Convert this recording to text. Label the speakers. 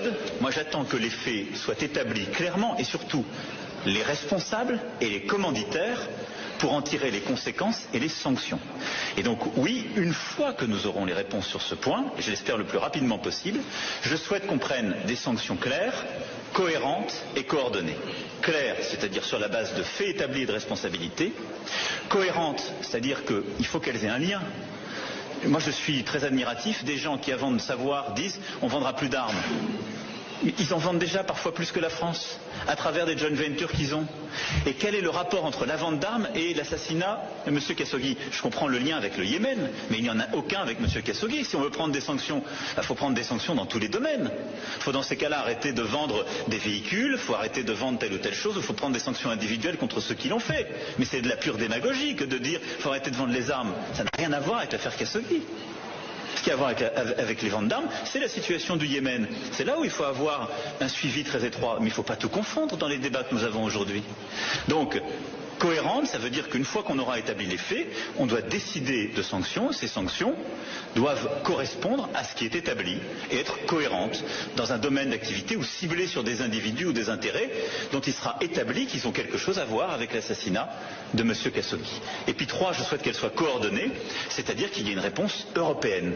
Speaker 1: méthode, moi j'attends que les faits soient établis clairement et surtout les responsables et les commanditaires pour en tirer les conséquences et les sanctions. Et donc oui, une fois que nous aurons les réponses sur ce point, et je l'espère le plus rapidement possible, je souhaite qu'on prenne des sanctions claires, cohérentes et coordonnées. Claires, c'est-à-dire sur la base de faits établis et de responsabilités. Cohérentes, c'est-à-dire qu'il faut qu'elles aient un lien. Moi je suis très admiratif des gens qui, avant de savoir, disent on ne vendra plus d'armes. Ils en vendent déjà parfois plus que la France, à travers des joint ventures qu'ils ont. Et quel est le rapport entre la vente d'armes et l'assassinat de M. Khashoggi? Je comprends le lien avec le Yémen, mais il n'y en a aucun avec M. Khashoggi. Si on veut prendre des sanctions, il faut prendre des sanctions dans tous les domaines. Il faut dans ces cas-là arrêter de vendre des véhicules, il faut arrêter de vendre telle ou telle chose, il faut prendre des sanctions individuelles contre ceux qui l'ont fait. Mais c'est de la pure démagogie que de dire qu'il faut arrêter de vendre les armes. Ça n'a rien à voir avec l'affaire Khashoggi. Ce qui a à voir avec les ventes d'armes, c'est la situation du Yémen. C'est là où il faut avoir un suivi très étroit. Mais il ne faut pas tout confondre dans les débats que nous avons aujourd'hui. Donc, cohérente, ça veut dire qu'une fois qu'on aura établi les faits, on doit décider de sanctions. Ces sanctions doivent correspondre à ce qui est établi et être cohérentes dans un domaine d'activité ou ciblées sur des individus ou des intérêts dont il sera établi qu'ils ont quelque chose à voir avec l'assassinat de M. Khashoggi. Et puis 3, je souhaite qu'elles soient coordonnées, c'est-à-dire qu'il y ait une réponse européenne.